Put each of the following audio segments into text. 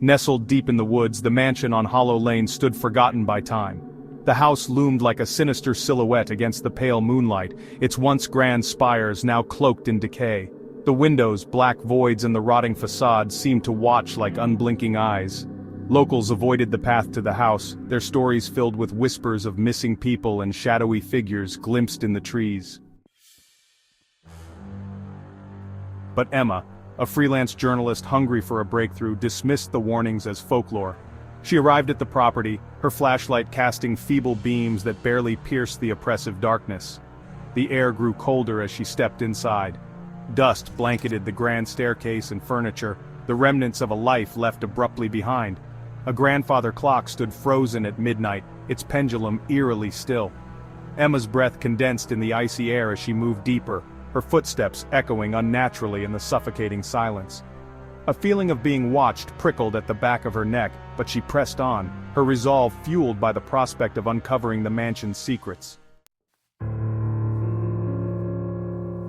Nestled deep in the woods, the mansion on Hollow Lane stood forgotten by time. The house loomed like a sinister silhouette against the pale moonlight, its once grand spires now cloaked in decay. The windows, black voids and the rotting facade seemed to watch like unblinking eyes. Locals avoided the path to the house, their stories filled with whispers of missing people and shadowy figures glimpsed in the trees. But Emma, a freelance journalist hungry for a breakthrough, dismissed the warnings as folklore. She arrived at the property, her flashlight casting feeble beams that barely pierced the oppressive darkness. The air grew colder as she stepped inside. Dust blanketed the grand staircase and furniture, the remnants of a life left abruptly behind. A grandfather clock stood frozen at midnight, its pendulum eerily still. Emma's breath condensed in the icy air as she moved deeper, her footsteps echoing unnaturally in the suffocating silence. A feeling of being watched prickled at the back of her neck, but she pressed on, her resolve fueled by the prospect of uncovering the mansion's secrets.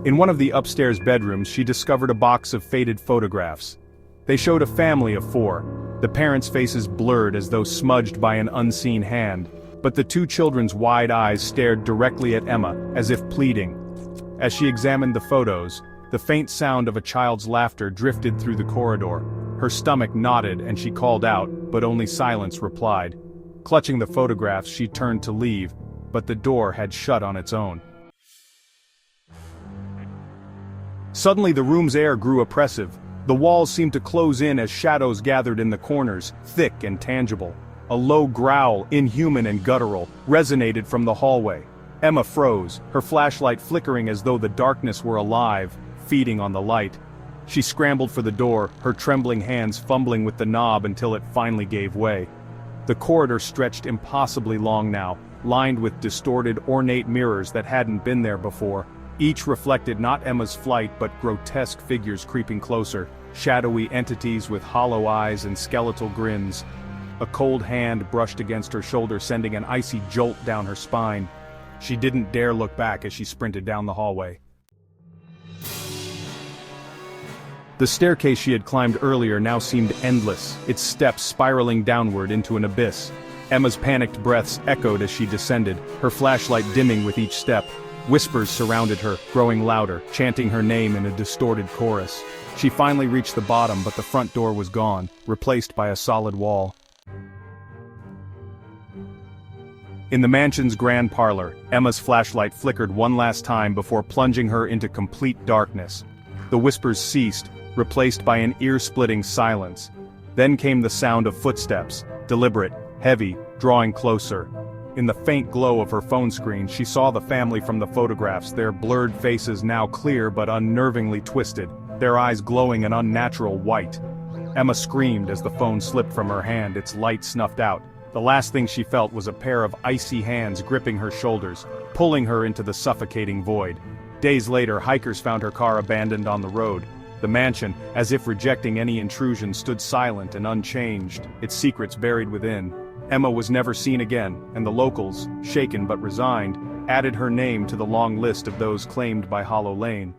In one of the upstairs bedrooms, she discovered a box of faded photographs. They showed a family of 4, the parents' faces blurred as though smudged by an unseen hand, but the 2 children's wide eyes stared directly at Emma, as if pleading. As she examined the photos, the faint sound of a child's laughter drifted through the corridor. Her stomach knotted and she called out, but only silence replied. Clutching the photographs, she turned to leave, but the door had shut on its own. Suddenly the room's air grew oppressive. The walls seemed to close in as shadows gathered in the corners, thick and tangible. A low growl, inhuman and guttural, resonated from the hallway. Emma froze, her flashlight flickering as though the darkness were alive, feeding on the light. She scrambled for the door, her trembling hands fumbling with the knob until it finally gave way. The corridor stretched impossibly long now, lined with distorted, ornate mirrors that hadn't been there before. Each reflected not Emma's flight but grotesque figures creeping closer, shadowy entities with hollow eyes and skeletal grins. A cold hand brushed against her shoulder, sending an icy jolt down her spine. She didn't dare look back as she sprinted down the hallway. The staircase she had climbed earlier now seemed endless, its steps spiraling downward into an abyss. Emma's panicked breaths echoed as she descended, her flashlight dimming with each step. Whispers surrounded her, growing louder, chanting her name in a distorted chorus. She finally reached the bottom, but the front door was gone, replaced by a solid wall. In the mansion's grand parlor, Emma's flashlight flickered one last time before plunging her into complete darkness. The whispers ceased, replaced by an ear-splitting silence. Then came the sound of footsteps, deliberate, heavy, drawing closer. In the faint glow of her phone screen, she saw the family from the photographs, their blurred faces now clear but unnervingly twisted, their eyes glowing an unnatural white. Emma screamed as the phone slipped from her hand, its light snuffed out. The last thing she felt was a pair of icy hands gripping her shoulders, pulling her into the suffocating void. Days later, hikers found her car abandoned on the road. The mansion, as if rejecting any intrusion, stood silent and unchanged, its secrets buried within. Emma was never seen again, and the locals, shaken but resigned, added her name to the long list of those claimed by Hollow Lane.